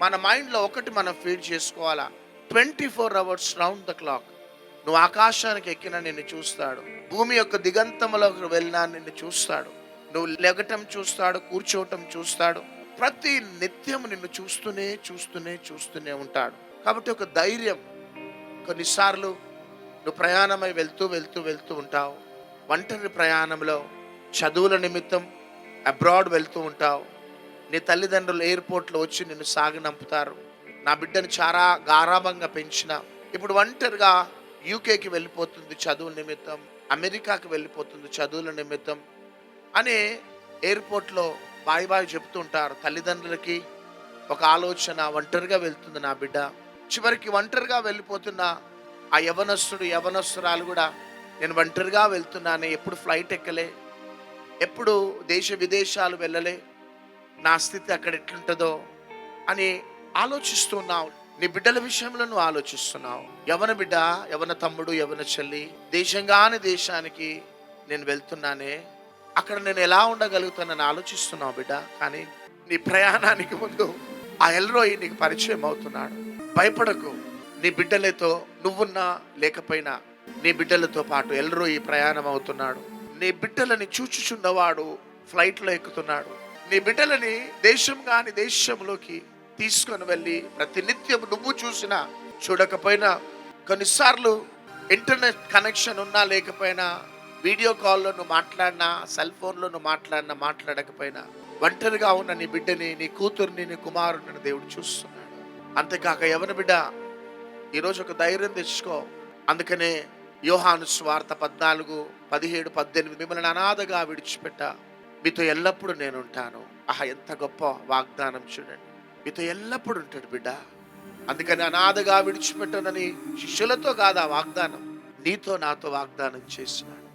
మన మైండ్లో ఒకటి మనం ఫీడ్ చేసుకోవాలా, 24 hours రౌండ్ ద క్లాక్ నువ్వు ఆకాశానికి ఎక్కినా నిన్ను చూస్తాడు, భూమి యొక్క దిగంతములోకి వెళ్ళినా నిన్ను చూస్తాడు, నువ్వు లెగటం చూస్తాడు, కూర్చోవటం చూస్తాడు, ప్రతి నిత్యం నిన్ను చూస్తూనే చూస్తూనే చూస్తూనే ఉంటాడు. కాబట్టి ఒక ధైర్యం. కొన్నిసార్లు నువ్వు ప్రయాణమై వెళ్తూ వెళ్తూ వెళ్తూ ఉంటావు, ఒంటరి ప్రయాణంలో చదువుల నిమిత్తం అబ్రాడ్ వెళ్తూ ఉంటావు. నీ తల్లిదండ్రులు ఎయిర్పోర్ట్లో వచ్చి నిన్ను సాగనంపుతారు. నా బిడ్డను చాలా గారాభంగా పెంచిన, ఇప్పుడు ఒంటరిగా యూకేకి వెళ్ళిపోతుంది చదువుల నిమిత్తం, అమెరికాకి వెళ్ళిపోతుంది చదువుల నిమిత్తం అని ఎయిర్పోర్ట్లో బాయ్ బాయ్ చెప్తూ ఉంటారు. తల్లిదండ్రులకి ఒక ఆలోచన, ఒంటరిగా వెళ్తుంది నా బిడ్డ. చివరికి ఒంటరిగా వెళ్ళిపోతున్న ఆ యవనస్తురాలు కూడా నేను ఒంటరిగా వెళ్తున్నానే, ఎప్పుడు ఫ్లైట్ ఎక్కలే, ఎప్పుడు దేశ విదేశాలు వెళ్ళలే, నా స్థితి అక్కడ ఎట్లుంటుందో అని ఆలోచిస్తున్నావు. నీ బిడ్డల విషయంలో నువ్వు ఆలోచిస్తున్నావు. యవన బిడ్డ, యవన తమ్ముడు, యవన చెల్లి, దేశంగాని దేశానికి నేను వెళ్తున్నానే, అక్కడ నేను ఎలా ఉండగలుగుతానని ఆలోచిస్తున్నావు బిడ్డ. కానీ నీ ప్రయాణానికి ముందు ఆ ఎల్రోయి నీకు పరిచయం అవుతున్నాడు. భయపడకు. నీ బిడ్డలతో నువ్వున్నా లేకపోయినా నీ బిడ్డలతో పాటు ఎల్రోయి ప్రయాణం అవుతున్నాడు. నీ బిడ్డలని చూచుచున్నవాడు ఫ్లైట్లో ఎక్కుతున్నాడు. నీ బిడ్డలని దేశం కాని దేశంలోకి తీసుకొని వెళ్ళి ప్రతినిత్యం నువ్వు చూసినా చూడకపోయినా, కొన్నిసార్లు ఇంటర్నెట్ కనెక్షన్ ఉన్నా లేకపోయినా, వీడియో కాల్లో నువ్వు మాట్లాడినా, సెల్ ఫోన్లో నువ్వు మాట్లాడినా మాట్లాడకపోయినా, ఒంటరిగా ఉన్న నీ బిడ్డని, నీ కూతుర్ని, నీ కుమారుడిని దేవుడు చూస్తున్నాడు. అంతేకాక యవన బిడ్డ, ఈరోజు ఒక ధైర్యం తెచ్చుకో. అందుకనే యోహాను సువార్త 14:17, 18 మిమ్మల్ని అనాథగా విడిచిపెట్టా, మీతో ఎల్లప్పుడూ నేను ఉంటాను. ఆహా, ఎంత గొప్ప వాగ్దానం చూడండి. మీతో ఎల్లప్పుడూ ఉంటాడు బిడ్డ. అందుకని అనాథగా విడిచిపెట్టనని శిష్యులతో కాదు ఆ వాగ్దానం, నీతో నాతో వాగ్దానం చేసినాడు.